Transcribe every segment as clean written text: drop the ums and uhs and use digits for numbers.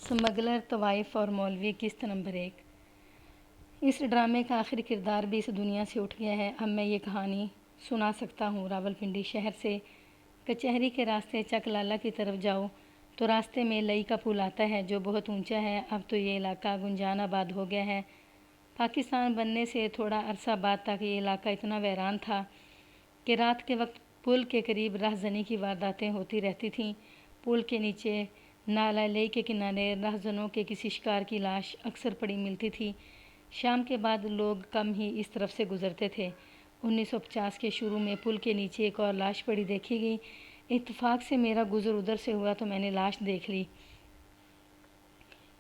Smuggler, طوائف اور مولوی قسط نمبر 1۔ اس ڈرامے کا آخری کردار بھی اس دنیا سے اٹھ گیا ہے۔ اب میں یہ کہانی سنا سکتا ہوں۔ راولپنڈی شہر سے کچہری کے راستے چک لالہ کی طرف جاؤ تو راستے میں لئی کا پل آتا ہے جو بہت اونچا ہے۔ اب تو یہ علاقہ گنجان آباد ہو گیا ہے۔ پاکستان بننے سے تھوڑا عرصہ بعد تک یہ علاقہ اتنا ویران تھا کہ رات کے وقت پل کے قریب راہزنی کی وارداتیں ہوتی رہتی تھیں۔ پل کے نیچے نالہ لئی کے کنارے راہزنوں کے کسی شکار کی لاش اکثر پڑی ملتی تھی۔ شام کے بعد لوگ کم ہی اس طرف سے گزرتے تھے۔ 1950 کے شروع میں پل کے نیچے ایک اور لاش پڑی دیکھی گئی۔ اتفاق سے میرا گزر ادھر سے ہوا تو میں نے لاش دیکھ لی۔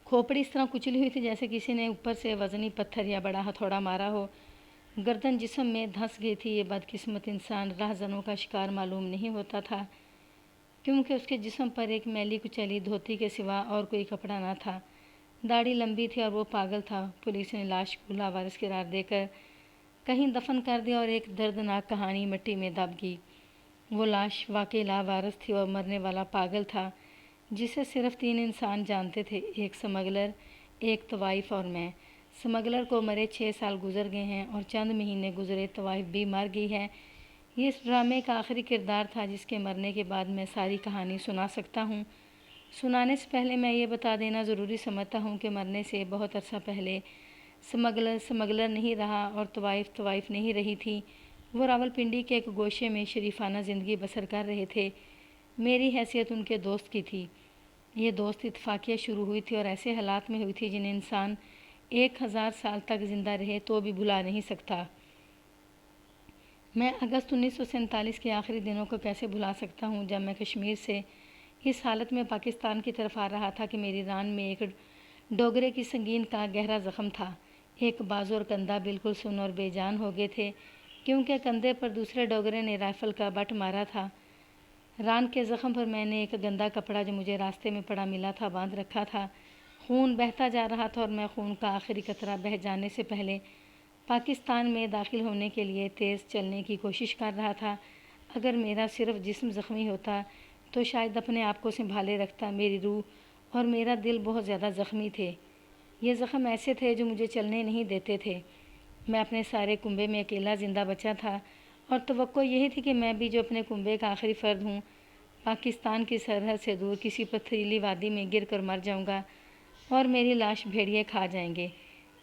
کھوپڑی اس طرح کچلی ہوئی تھی جیسے کسی نے اوپر سے وزنی پتھر یا بڑا ہتھوڑا مارا ہو۔ گردن جسم میں دھنس گئی تھی۔ یہ بدقسمت انسان راہزنوں کا شکار معلوم نہیں ہوتا تھا کیونکہ اس کے جسم پر ایک میلی کچیلی دھوتی کے سوا اور کوئی کپڑا نہ تھا۔ داڑھی لمبی تھی اور وہ پاگل تھا۔ پولیس نے لاش کو لاوارث قرار دے کر کہیں دفن کر دیا اور ایک دردناک کہانی مٹی میں دب گئی۔ وہ لاش واقعی لاوارث تھی اور مرنے والا پاگل تھا جسے صرف 3 انسان جانتے تھے، ایک سمگلر، ایک طوائف اور میں۔ سمگلر کو مرے 6 سال گزر گئے ہیں اور چند مہینے گزرے طوائف بھی مر گئی ہے۔ یہ اس ڈرامے کا آخری کردار تھا جس کے مرنے کے بعد میں ساری کہانی سنا سکتا ہوں۔ سنانے سے پہلے میں یہ بتا دینا ضروری سمجھتا ہوں کہ مرنے سے بہت عرصہ پہلے سمگلر سمگلر نہیں رہا اور طوائف طوائف نہیں رہی تھی۔ وہ راولپنڈی کے ایک گوشے میں شریفانہ زندگی بسر کر رہے تھے۔ میری حیثیت ان کے دوست کی تھی۔ یہ دوست اتفاقیہ شروع ہوئی تھی اور ایسے حالات میں ہوئی تھی جنہیں انسان 1000 سال تک زندہ رہے تو بھی بھلا نہیں سکتا۔ میں اگست 1947 کے آخری دنوں کو کیسے بھلا سکتا ہوں جب میں کشمیر سے اس حالت میں پاکستان کی طرف آ رہا تھا کہ میری ران میں ایک ڈوگرے کی سنگین کا گہرا زخم تھا۔ ایک بازو اور کندھا بالکل سن اور بے جان ہو گئے تھے کیونکہ کندھے پر دوسرے ڈوگرے نے رائفل کا بٹ مارا تھا۔ ران کے زخم پر میں نے ایک گندا کپڑا جو مجھے راستے میں پڑا ملا تھا باندھ رکھا تھا۔ خون بہتا جا رہا تھا اور میں خون کا آخری قطرہ بہہ جانے سے پہلے پاکستان میں داخل ہونے کے لیے تیز چلنے کی کوشش کر رہا تھا۔ اگر میرا صرف جسم زخمی ہوتا تو شاید اپنے آپ کو سنبھالے رکھتا۔ میری روح اور میرا دل بہت زیادہ زخمی تھے۔ یہ زخم ایسے تھے جو مجھے چلنے نہیں دیتے تھے۔ میں اپنے سارے کنبے میں اکیلا زندہ بچا تھا اور توقع یہی تھی کہ میں بھی جو اپنے کنبے کا آخری فرد ہوں پاکستان کی سرحد سے دور کسی پتھریلی وادی میں گر کر مر جاؤں گا اور میری لاش بھیڑیے کھا جائیں گے۔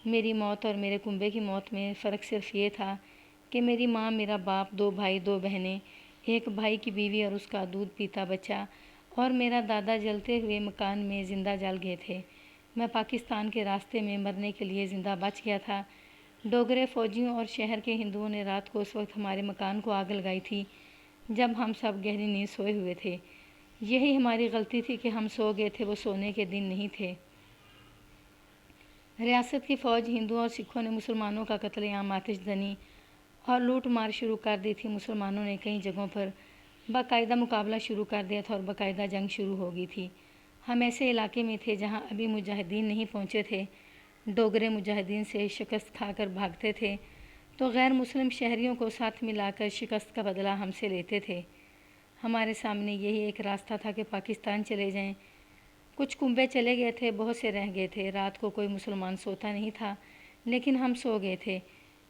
میری موت اور میرے کنبے کی موت میں فرق صرف یہ تھا کہ میری ماں، میرا باپ، 2 بھائی، 2 بہنیں، ایک بھائی کی بیوی اور اس کا دودھ پیتا بچہ اور میرا دادا جلتے ہوئے مکان میں زندہ جل گئے تھے۔ میں پاکستان کے راستے میں مرنے کے لیے زندہ بچ گیا تھا۔ ڈوگرے فوجیوں اور شہر کے ہندوؤں نے رات کو اس وقت ہمارے مکان کو آگ لگائی تھی جب ہم سب گہری نیند سوئے ہوئے تھے۔ یہی ہماری غلطی تھی کہ ہم سو گئے تھے، وہ سونے کے دن نہیں تھے۔ ریاست کی فوج، ہندوؤں اور سکھوں نے مسلمانوں کا قتل عام، آتش زنی اور لوٹ مار شروع کر دی تھی۔ مسلمانوں نے کئی جگہوں پر باقاعدہ مقابلہ شروع کر دیا تھا اور باقاعدہ جنگ شروع ہو گئی تھی۔ ہم ایسے علاقے میں تھے جہاں ابھی مجاہدین نہیں پہنچے تھے۔ ڈوگرے مجاہدین سے شکست کھا کر بھاگتے تھے تو غیر مسلم شہریوں کو ساتھ ملا کر شکست کا بدلہ ہم سے لیتے تھے۔ ہمارے سامنے یہی ایک راستہ تھا کہ پاکستان چلے جائیں۔ کچھ کنبے چلے گئے تھے، بہت سے رہ گئے تھے۔ رات کو کوئی مسلمان سوتا نہیں تھا لیکن ہم سو گئے تھے۔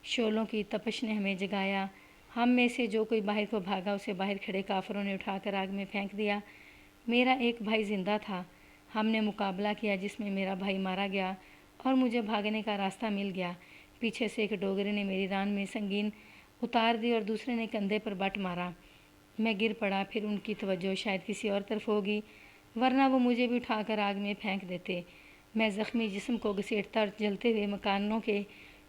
شعلوں کی تپش نے ہمیں جگایا۔ ہم میں سے جو کوئی باہر کو بھاگا اسے باہر کھڑے کافروں نے اٹھا کر آگ میں پھینک دیا۔ میرا ایک بھائی زندہ تھا۔ ہم نے مقابلہ کیا جس میں میرا بھائی مارا گیا اور مجھے بھاگنے کا راستہ مل گیا۔ پیچھے سے ایک ڈوگرے نے میری ران میں سنگین اتار دی اور دوسرے نے کندھے پر بٹ مارا۔ میں گر پڑا۔ پھر ان کی توجہ شاید کسی اور طرف ہوگی ورنہ وہ مجھے بھی اٹھا کر آگ میں پھینک دیتے۔ میں زخمی جسم کو گھسیٹتا اور جلتے ہوئے مکانوں کے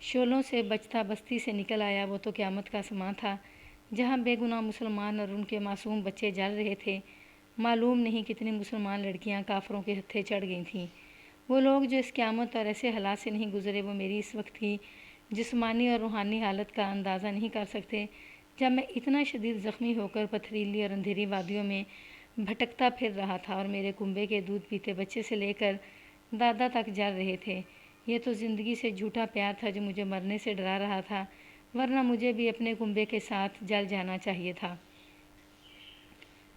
شعلوں سے بچتا بستی سے نکل آیا۔ وہ تو قیامت کا سماں تھا جہاں بے گناہ مسلمان اور ان کے معصوم بچے جل رہے تھے۔ معلوم نہیں کتنی مسلمان لڑکیاں کافروں کے ہتھے چڑھ گئی تھیں۔ وہ لوگ جو اس قیامت اور ایسے حالات سے نہیں گزرے وہ میری اس وقت کی جسمانی اور روحانی حالت کا اندازہ نہیں کر سکتے جب میں اتنا شدید زخمی ہو کر پتھریلی اور اندھیری وادیوں میں بھٹکتا پھر رہا تھا اور میرے کنبے کے دودھ پیتے بچے سے لے کر دادا تک جل رہے تھے۔ یہ تو زندگی سے جھوٹا پیار تھا جو مجھے مرنے سے ڈرا رہا تھا ورنہ مجھے بھی اپنے کنبے کے ساتھ جل جانا چاہیے تھا۔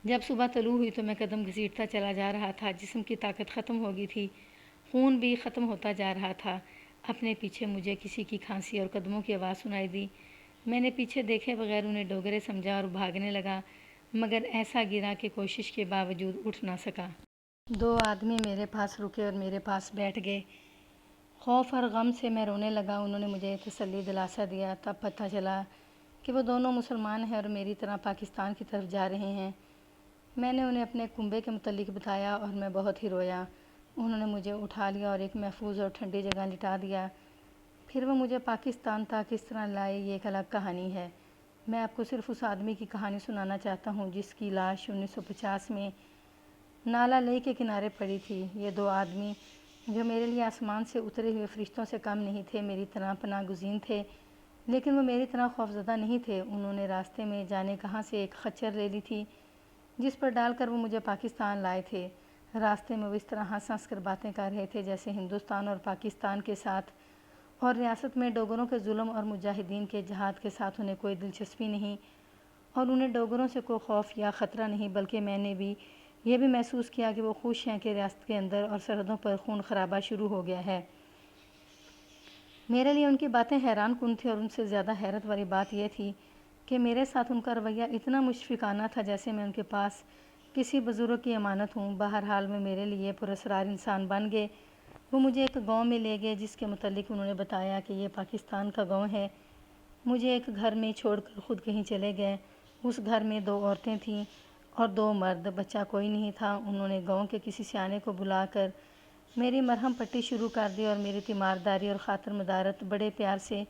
جب صبح طلوع ہوئی تو میں قدم گھسیٹتا چلا جا رہا تھا۔ جسم کی طاقت ختم ہو گئی تھی خون بھی ختم ہوتا جا رہا تھا۔ اپنے پیچھے مجھے کسی کی کھانسی اور قدموں کی آواز سنائی دی۔ میں نے پیچھے دیکھے بغیر انہیں ڈوگرے سمجھا اور بھاگنے لگا، مگر ایسا گرا کہ کوشش کے باوجود اٹھ نہ سکا۔ 2 آدمی میرے پاس رکے اور میرے پاس بیٹھ گئے۔ خوف اور غم سے میں رونے لگا۔ انہوں نے مجھے تسلی دلاسا دیا۔ تب پتہ چلا کہ وہ دونوں مسلمان ہیں اور میری طرح پاکستان کی طرف جا رہے ہیں۔ میں نے انہیں اپنے کنبے کے متعلق بتایا اور میں بہت ہی رویا۔ انہوں نے مجھے اٹھا لیا اور ایک محفوظ اور ٹھنڈی جگہ لٹا دیا۔ پھر وہ مجھے پاکستان تک کس طرح لائے، یہ ایک الگ کہانی ہے۔ میں آپ کو صرف اس آدمی کی کہانی سنانا چاہتا ہوں جس کی لاش 1950 میں نالا لئی کے کنارے پڑی تھی۔ یہ 2 آدمی جو میرے لیے آسمان سے اترے ہوئے فرشتوں سے کم نہیں تھے، میری طرح پناہ گزین تھے، لیکن وہ میری طرح خوفزدہ نہیں تھے۔ انہوں نے راستے میں جانے کہاں سے ایک خچر لے لی تھی جس پر ڈال کر وہ مجھے پاکستان لائے تھے۔ راستے میں وہ اس طرح ہنس ہنس کر باتیں کر رہے تھے جیسے ہندوستان اور پاکستان کے ساتھ اور ریاست میں ڈوگروں کے ظلم اور مجاہدین کے جہاد کے ساتھ انہیں کوئی دلچسپی نہیں، اور انہیں ڈوگروں سے کوئی خوف یا خطرہ نہیں، بلکہ میں نے بھی یہ بھی محسوس کیا کہ وہ خوش ہیں کہ ریاست کے اندر اور سرحدوں پر خون خرابہ شروع ہو گیا ہے۔ میرے لیے ان کی باتیں حیران کن تھیں، اور ان سے زیادہ حیرت والی بات یہ تھی کہ میرے ساتھ ان کا رویہ اتنا مشفقانہ تھا جیسے میں ان کے پاس کسی بزرگ کی امانت ہوں۔ بہرحال وہ میرے لیے پراسرار انسان بن گئے۔ وہ مجھے ایک گاؤں میں لے گئے جس کے متعلق انہوں نے بتایا کہ یہ پاکستان کا گاؤں ہے۔ مجھے ایک گھر میں چھوڑ کر خود کہیں چلے گئے۔ اس گھر میں 2 عورتیں تھیں اور 2 مرد، بچہ کوئی نہیں تھا۔ انہوں نے گاؤں کے کسی سیانے کو بلا کر میری مرہم پٹی شروع کر دی اور میری تیمارداری اور خاطر مدارت بڑے پیار سے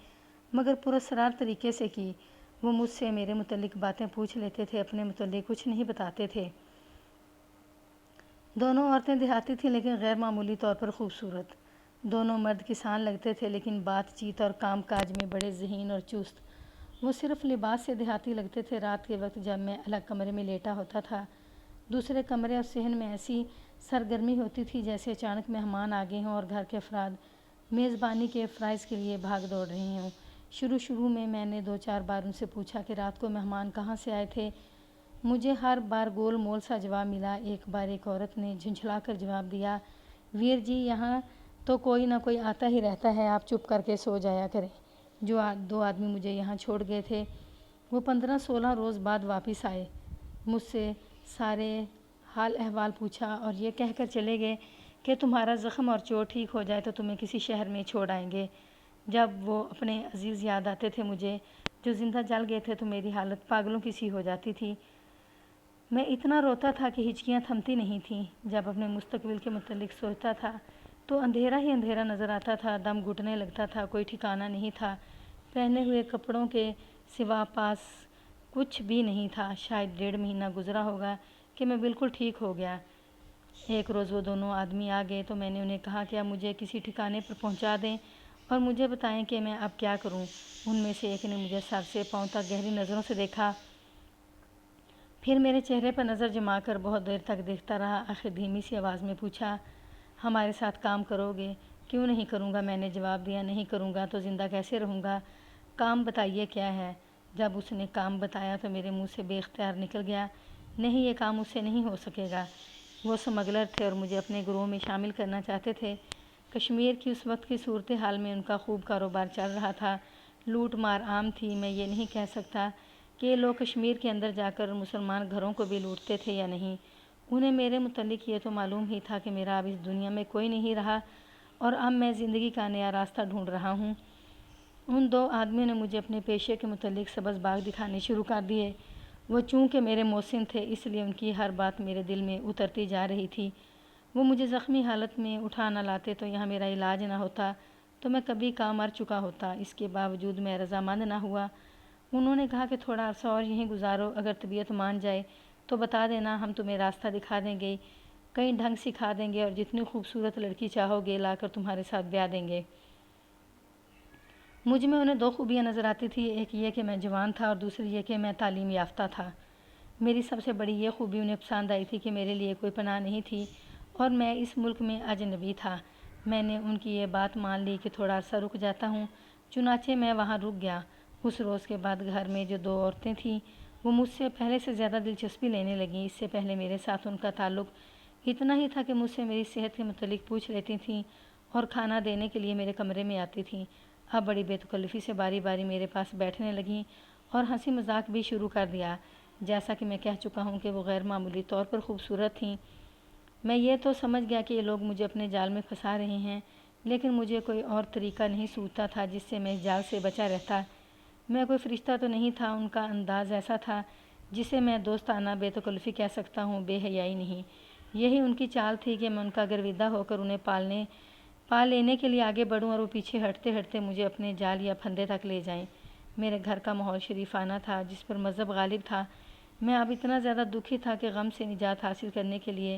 مگر پراسرار طریقے سے کی۔ وہ مجھ سے میرے متعلق باتیں پوچھ لیتے تھے، اپنے متعلق کچھ نہیں بتاتے تھے۔ دونوں عورتیں دیہاتی تھیں لیکن غیر معمولی طور پر خوبصورت۔ دونوں مرد کسان لگتے تھے لیکن بات چیت اور کام کاج میں بڑے ذہین اور چست۔ وہ صرف لباس سے دیہاتی لگتے تھے۔ رات کے وقت جب میں الگ کمرے میں لیٹا ہوتا تھا، دوسرے کمرے اور صحن میں ایسی سرگرمی ہوتی تھی جیسے اچانک مہمان آ گئے ہوں اور گھر کے افراد میزبانی کے فرائض کے لیے بھاگ دوڑ رہے ہوں۔ شروع میں نے 2-4 بار ان سے پوچھا کہ رات کو مہمان کہاں سے آئے تھے۔ مجھے ہر بار گول مول سا جواب ملا۔ ایک بار ایک عورت نے جھنجھلا کر جواب دیا، ویر جی یہاں تو کوئی نہ کوئی آتا ہی رہتا ہے، آپ چپ کر کے سو جایا کریں۔ جو 2 آدمی مجھے یہاں چھوڑ گئے تھے وہ 15-16 روز بعد واپس آئے۔ مجھ سے سارے حال احوال پوچھا اور یہ کہہ کر چلے گئے کہ تمہارا زخم اور چوٹ ٹھیک ہو جائے تو تمہیں کسی شہر میں چھوڑ آئیں گے۔ جب وہ اپنے عزیز یاد آتے تھے مجھے جو زندہ جل گئے تھے تو میری حالت پاگلوں کی سی ہو جاتی تھی۔ میں اتنا روتا تھا کہ ہچکیاں تھمتی نہیں تھیں۔ جب اپنے مستقبل کے متعلق سوچتا تھا تو اندھیرا ہی اندھیرا نظر آتا تھا، دم گھٹنے لگتا تھا، کوئی ٹھکانہ نہیں تھا، پہنے ہوئے کپڑوں کے سوا پاس کچھ بھی نہیں تھا۔ شاید 1.5 مہینہ گزرا ہوگا کہ میں بالکل ٹھیک ہو گیا۔ ایک روز وہ دونوں آدمی آ گئے تو میں نے انہیں کہا کہ اب مجھے کسی ٹھکانے پر پہنچا دیں اور مجھے بتائیں کہ میں اب کیا کروں۔ ان میں سے ایک نے مجھے سر سے پاؤں تک گہری نظروں سے دیکھا، پھر میرے چہرے پر نظر جما کر بہت دیر تک دیکھتا رہا۔ آخر دھیمی سی آواز میں پوچھا، ہمارے ساتھ کام کرو گے؟ کیوں نہیں کروں گا، میں نے جواب دیا۔ نہیں کروں گا تو زندہ کیسے رہوں گا؟ کام بتائیے کیا ہے؟ جب اس نے کام بتایا تو میرے منہ سے بے اختیار نکل گیا، نہیں یہ کام مجھ سے نہیں ہو سکے گا۔ وہ سمگلر تھے اور مجھے اپنے گروہ میں شامل کرنا چاہتے تھے۔ کشمیر کی اس وقت کی صورتحال میں ان کا خوب کاروبار چل رہا تھا، لوٹ مار عام تھی۔ میں یہ نہیں کہہ سکتا کہ یہ لوگ کشمیر کے اندر جا کر مسلمان گھروں کو بھی لوٹتے تھے یا نہیں۔ انہیں میرے متعلق یہ تو معلوم ہی تھا کہ میرا اب اس دنیا میں کوئی نہیں رہا اور اب میں زندگی کا نیا راستہ ڈھونڈ رہا ہوں۔ ان 2 آدمیوں نے مجھے اپنے پیشے کے متعلق سبز باغ دکھانے شروع کر دیے۔ وہ چونکہ میرے محسن تھے اس لیے ان کی ہر بات میرے دل میں اترتی جا رہی تھی۔ وہ مجھے زخمی حالت میں اٹھا نہ لاتے تو یہاں میرا علاج نہ ہوتا تو میں کبھی کا مر چکا ہوتا۔ اس کے باوجود میں رضامند نہ ہوا۔ انہوں نے کہا کہ تھوڑا عرصہ اور یہیں گزارو، اگر طبیعت مان جائے تو بتا دینا، ہم تمہیں راستہ دکھا دیں گے، کئی ڈھنگ سکھا دیں گے اور جتنی خوبصورت لڑکی چاہو گے لا کر تمہارے ساتھ بیاہ دیں گے۔ مجھ میں انہیں 2 خوبیاں نظر آتی تھی، ایک یہ کہ میں جوان تھا اور دوسری یہ کہ میں تعلیم یافتہ تھا۔ میری سب سے بڑی یہ خوبی انہیں پسند آئی تھی کہ میرے لیے کوئی پناہ نہیں تھی اور میں اس ملک میں اجنبی تھا۔ میں نے ان کی یہ بات مان لی کہ تھوڑا عرصہ رک جاتا ہوں، چنانچہ میں وہاں رک گیا۔ اس روز کے بعد گھر میں جو 2 عورتیں تھیں وہ مجھ سے پہلے سے زیادہ دلچسپی لینے لگیں۔ اس سے پہلے میرے ساتھ ان کا تعلق اتنا ہی تھا کہ مجھ سے میری صحت کے متعلق پوچھ لیتی تھیں اور کھانا دینے کے لیے میرے کمرے میں آتی تھیں۔ اب بڑی بے تکلفی سے باری باری میرے پاس بیٹھنے لگیں اور ہنسی مذاق بھی شروع کر دیا۔ جیسا کہ میں کہہ چکا ہوں کہ وہ غیر معمولی طور پر خوبصورت تھیں۔ میں یہ تو سمجھ گیا کہ یہ لوگ مجھے اپنے جال میں پھنسا رہے ہیں، لیکن مجھے کوئی اور طریقہ نہیں سوچتا تھا جس سے میں اس جال سے بچا رہتا۔ میں کوئی فرشتہ تو نہیں تھا، ان کا انداز ایسا تھا جسے میں دوستانہ بے تکلفی کہہ سکتا ہوں، بے حیائی نہیں۔ یہی ان کی چال تھی کہ میں ان کا گرویدہ ہو کر انہیں پال لینے کے لیے آگے بڑھوں اور وہ پیچھے ہٹتے ہٹتے مجھے اپنے جال یا پھندے تک لے جائیں۔ میرے گھر کا ماحول شریفانہ تھا جس پر مذہب غالب تھا۔ میں اب اتنا زیادہ دکھی تھا کہ غم سے نجات حاصل کرنے کے لیے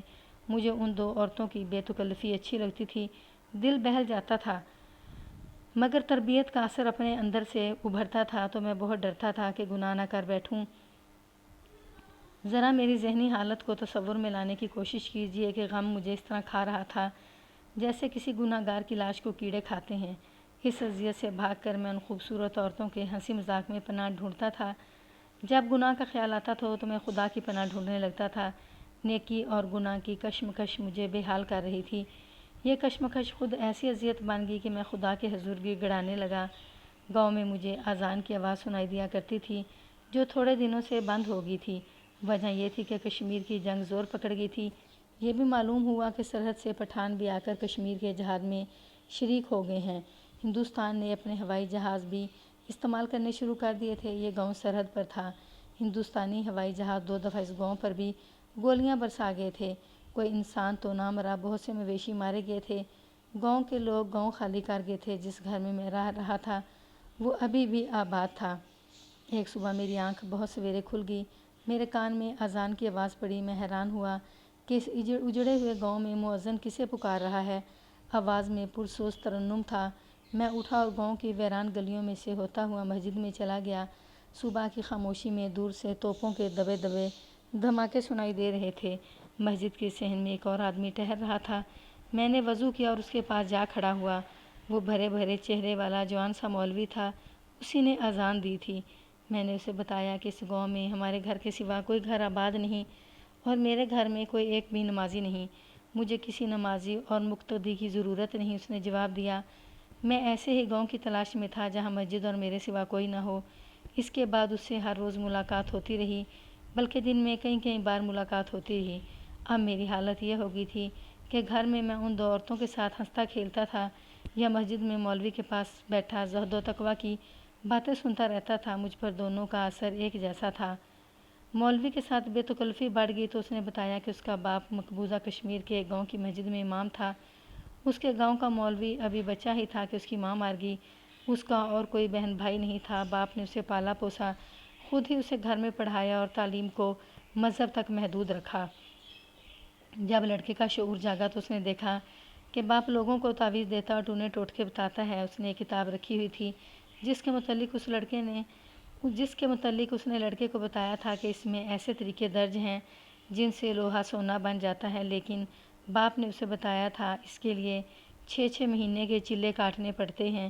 مجھے ان دو عورتوں کی بے تکلفی اچھی لگتی تھی۔ دل بہل جاتا تھا، مگر تربیت کا اثر اپنے اندر سے ابھرتا تھا تو میں بہت ڈرتا تھا کہ گناہ نہ کر بیٹھوں۔ ذرا میری ذہنی حالت کو تصور میں لانے کی کوشش کیجیے کہ غم مجھے اس طرح کھا رہا تھا جیسے کسی گناہ گار کی لاش کو کیڑے کھاتے ہیں۔ اس اذیت سے بھاگ کر میں ان خوبصورت عورتوں کے ہنسی مذاق میں پناہ ڈھونڈتا تھا۔ جب گناہ کا خیال آتا تھا تو میں خدا کی پناہ ڈھونڈنے لگتا تھا۔ نیکی اور گناہ کی کشمکش مجھے بے حال کر رہی تھی۔ یہ کشمکش خود ایسی اذیت بن گئی کہ میں خدا کے حضور گڑ گڑانے لگا۔ گاؤں میں مجھے اذان کی آواز سنائی دیا کرتی تھی جو تھوڑے دنوں سے بند ہو گئی تھی۔ وجہ یہ تھی کہ کشمیر کی جنگ زور پکڑ گئی تھی۔ یہ بھی معلوم ہوا کہ سرحد سے پٹھان بھی آ کر کشمیر کے جہاد میں شریک ہو گئے ہیں۔ ہندوستان نے اپنے ہوائی جہاز بھی استعمال کرنے شروع کر دیے تھے۔ یہ گاؤں سرحد پر تھا۔ ہندوستانی ہوائی جہاز 2 دفعہ اس گاؤں پر بھی گولیاں برسا گئے تھے۔ کوئی انسان تو نہ مرا، بہت سے مویشی مارے گئے تھے۔ گاؤں کے لوگ گاؤں خالی کر گئے تھے۔ جس گھر میں رہ رہا تھا وہ ابھی بھی آباد تھا۔ ایک صبح میری آنکھ بہت سویرے کھل گئی۔ میرے کان میں اذان کی آواز پڑی۔ میں حیران ہوا کہ اس اجڑے ہوئے گاؤں میں مؤذن کسے پکار رہا ہے۔ آواز میں پرسوز ترنم تھا۔ میں اٹھا اور گاؤں کی ویران گلیوں میں سے ہوتا ہوا مسجد میں چلا گیا۔ صبح کی خاموشی میں دور سے توپوں کے دبے دبے دھماکے سنائی دے رہے تھے۔ مسجد کے صحن میں ایک اور آدمی ٹہل رہا تھا۔ میں نے وضو کیا اور اس کے پاس جا کھڑا ہوا۔ وہ بھرے بھرے چہرے والا جوان سا مولوی تھا۔ اسی نے اذان دی تھی۔ میں نے اسے بتایا کہ اس گاؤں میں ہمارے گھر کے سوا کوئی گھر آباد نہیں اور میرے گھر میں کوئی ایک بھی نمازی نہیں۔ مجھے کسی نمازی اور مقتدی کی ضرورت نہیں۔ اس نے جواب دیا، میں ایسے ہی گاؤں کی تلاش میں تھا جہاں مسجد اور میرے سوا کوئی نہ ہو۔ اس کے بعد اس سے ہر روز ملاقات ہوتی رہی، بلکہ دن میں کئی بار ملاقات ہوتی رہی۔ اب میری حالت یہ ہو گئی تھی کہ گھر میں ان 2 عورتوں کے ساتھ ہنستا کھیلتا تھا یا مسجد میں مولوی کے پاس بیٹھا زہد و تقویٰ کی باتیں سنتا رہتا تھا۔ مجھ پر دونوں کا اثر ایک جیسا تھا۔ مولوی کے ساتھ بے تکلفی بڑھ گئی تو اس نے بتایا کہ اس کا باپ مقبوضہ کشمیر کے ایک گاؤں کی مسجد میں امام تھا۔ اس کے گاؤں کا مولوی ابھی بچہ ہی تھا کہ اس کی ماں مار گئی۔ اس کا اور کوئی بہن بھائی نہیں تھا۔ باپ نے اسے پالا پوسا، خود ہی اسے گھر میں پڑھایا اور تعلیم کو مذہب تک محدود رکھا۔ جب لڑکے کا شعور جاگا تو اس نے دیکھا کہ باپ لوگوں کو تعویذ دیتا اور ٹونے ٹوٹکے بتاتا ہے۔ اس نے ایک کتاب رکھی ہوئی تھی جس کے متعلق اس نے لڑکے کو بتایا تھا کہ اس میں ایسے طریقے درج ہیں جن سے لوہا سونا بن جاتا ہے، لیکن باپ نے اسے بتایا تھا اس کے لیے 6 مہینے کے چلے کاٹنے پڑتے ہیں۔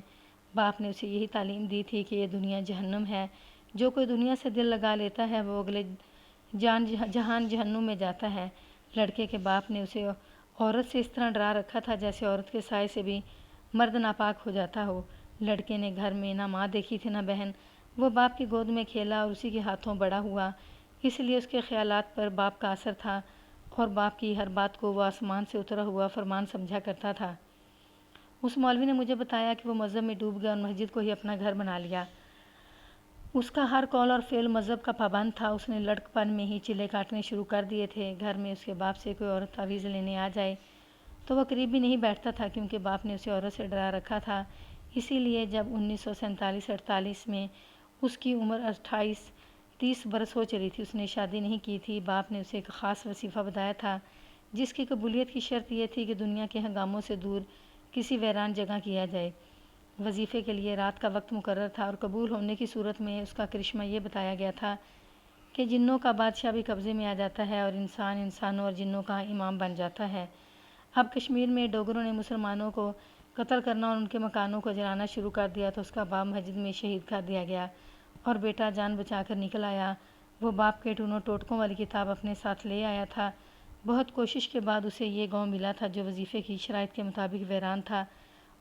باپ نے اسے یہی تعلیم دی تھی کہ یہ دنیا جہنم ہے۔ جو کوئی دنیا سے دل لگا لیتا ہے وہ اگلے جہان جہنم میں جاتا ہے۔ لڑکے کے باپ نے اسے عورت سے اس طرح ڈرا رکھا تھا جیسے عورت کے سائے سے بھی مرد ناپاک ہو جاتا ہو۔ لڑکے نے گھر میں نہ ماں دیکھی تھی نہ بہن۔ وہ باپ کی گود میں کھیلا اور اسی کے ہاتھوں بڑا ہوا، اس لیے اس کے خیالات پر باپ کا اثر تھا اور باپ کی ہر بات کو وہ آسمان سے اترا ہوا فرمان سمجھا کرتا تھا۔ اس مولوی نے مجھے بتایا کہ وہ مذہب میں ڈوب گیا اور مسجد کو ہی اپنا گھر بنا لیا۔ اس کا ہر قول اور فعل مذہب کا پابند تھا۔ اس نے لڑکپن میں ہی چلے کاٹنے شروع کر دیے تھے۔ گھر میں اس کے باپ سے کوئی عورت تعویذ لینے آ جائے تو وہ قریب بھی نہیں بیٹھتا تھا کیونکہ باپ نے اسے عورت سے ڈرا رکھا تھا۔ اسی لیے جب 1947-48 میں اس کی عمر 28-30 برس ہو چلی تھی اس نے شادی نہیں کی تھی۔ باپ نے اسے ایک خاص وظیفہ بتایا تھا جس کی قبولیت کی شرط یہ تھی کہ دنیا کے ہنگاموں سے دور کسی ویران جگہ کیا جائے۔ وظیفے کے لیے رات کا وقت مقرر تھا اور قبول ہونے کی صورت میں اس کا کرشمہ یہ بتایا گیا تھا کہ جنوں کا بادشاہ بھی قبضے میں آ جاتا ہے اور انسان انسانوں اور جنوں کا امام بن جاتا ہے۔ اب کشمیر میں ڈوگروں نے مسلمانوں کو قتل کرنا اور ان کے مکانوں کو جلانا شروع کر دیا تو اس کا باپ مسجد میں شہید کر دیا گیا اور بیٹا جان بچا کر نکل آیا۔ وہ باپ کے ٹونوں ٹوٹکوں والی کتاب اپنے ساتھ لے آیا تھا۔ بہت کوشش کے بعد اسے یہ گاؤں ملا تھا جو وظیفے کی شرائط کے مطابق ویران تھا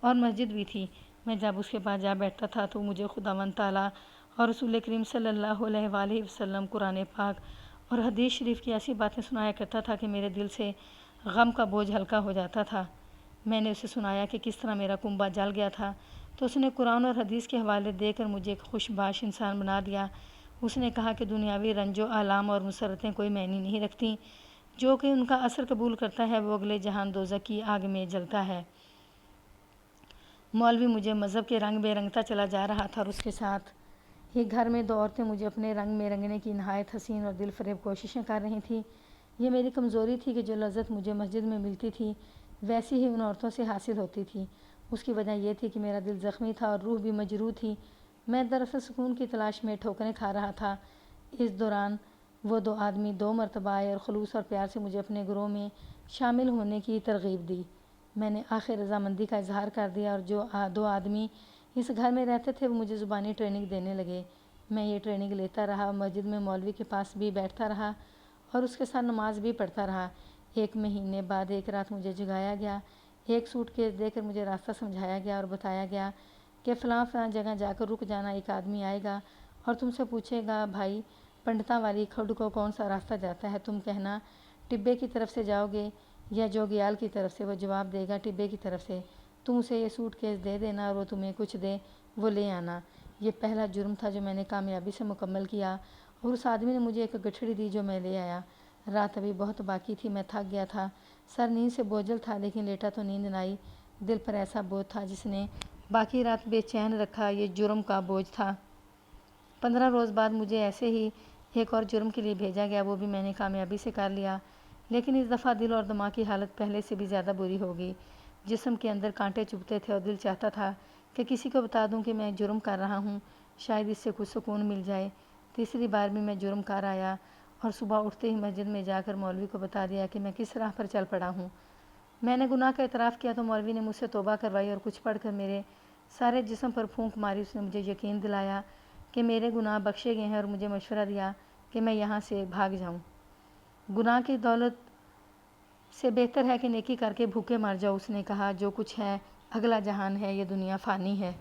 اور مسجد بھی تھی۔ میں جب اس کے پاس جا بیٹھتا تھا تو مجھے خداوند تعالیٰ اور رسول کریم صلی اللہ علیہ وآلہ وسلم قرآن پاک اور حدیث شریف کی ایسی باتیں سنایا کرتا تھا کہ میرے دل سے غم کا بوجھ ہلکا ہو جاتا تھا۔ میں نے اسے سنایا کہ کس طرح میرا کنبہ جل گیا تھا تو اس نے قرآن اور حدیث کے حوالے دے کر مجھے ایک خوش باش انسان بنا دیا۔ اس نے کہا کہ دنیاوی رنج و آلام اور مسرتیں کوئی معنی نہیں رکھتیں، جو کہ ان کا اثر قبول کرتا ہے وہ اگلے جہان دوزخ کی آگ میں جلتا ہے۔ مولوی مجھے مذہب کے رنگ میں رنگتا چلا جا رہا تھا اور اس کے ساتھ ہی گھر میں دو عورتیں مجھے اپنے رنگ میں رنگنے کی نہایت حسین اور دل فریب کوششیں کر رہی تھیں۔ یہ میری کمزوری تھی کہ جو لذت مجھے مسجد میں ملتی تھی ویسی ہی ان عورتوں سے حاصل ہوتی تھی۔ اس کی وجہ یہ تھی کہ میرا دل زخمی تھا اور روح بھی مجروح تھی۔ میں دراصل سکون کی تلاش میں ٹھوکریں کھا رہا تھا۔ اس دوران وہ دو آدمی 2 مرتبہ آئے اور خلوص اور پیار سے مجھے اپنے گروہ میں شامل ہونے کی ترغیب دی۔ میں نے آخر رضامندی کا اظہار کر دیا اور جو 2 آدمی اس گھر میں رہتے تھے وہ مجھے زبانی ٹریننگ دینے لگے۔ میں یہ ٹریننگ لیتا رہا، مسجد میں مولوی کے پاس بھی بیٹھتا رہا اور اس کے ساتھ نماز بھی پڑھتا رہا۔ 1 مہینے بعد ایک رات مجھے جگایا گیا، ایک سوٹ کیس دے کر مجھے راستہ سمجھایا گیا اور بتایا گیا کہ فلاں جگہ جا کر رک جانا، ایک آدمی آئے گا اور تم سے پوچھے گا بھائی پنڈتاں والی کھڈ کو کون سا راستہ جاتا ہے، تم کہنا ٹبے کی طرف سے جاؤ گے یا جوگیال کی طرف سے۔ وہ جواب دے گا ٹبے کی طرف سے۔ تم اسے یہ سوٹ کیس دے دینا اور وہ تمہیں کچھ دے وہ لے آنا۔ یہ پہلا جرم تھا جو میں نے کامیابی سے مکمل کیا اور اس آدمی نے مجھے ایک گٹھڑی دی جو میں لے آیا۔ رات ابھی بہت باقی تھی، میں تھک گیا تھا، سر نیند سے بوجھل تھا، لیکن لیٹا تو نیند نہ آئی۔ دل پر ایسا بوجھ تھا جس نے باقی رات بے چین رکھا، یہ جرم کا بوجھ تھا۔ 15 روز بعد مجھے ایسے ہی ایک اور جرم کے لیے بھیجا گیا، وہ بھی میں نے کامیابی سے کر لیا، لیکن اس دفعہ دل اور دماغ کی حالت پہلے سے بھی زیادہ بری ہوگی۔ جسم کے اندر کانٹے چبھتے تھے اور دل چاہتا تھا کہ کسی کو بتا دوں کہ میں جرم کر رہا ہوں، شاید اس سے کچھ سکون مل جائے۔ تیسری بار بھی میں جرم کر آیا اور صبح اٹھتے ہی مسجد میں جا کر مولوی کو بتا دیا کہ میں کس راہ پر چل پڑا ہوں۔ میں نے گناہ کا اعتراف کیا تو مولوی نے مجھ سے توبہ کروائی اور کچھ پڑھ کر میرے سارے جسم پر پھونک ماری۔ اس نے مجھے یقین دلایا کہ میرے گناہ بخشے گئے ہیں اور مجھے مشورہ دیا کہ میں یہاں سے بھاگ جاؤں۔ گناہ کی دولت سے بہتر ہے کہ نیکی کر کے بھوکے مر جاؤ، اس نے کہا۔ جو کچھ ہے اگلا جہان ہے، یہ دنیا فانی ہے۔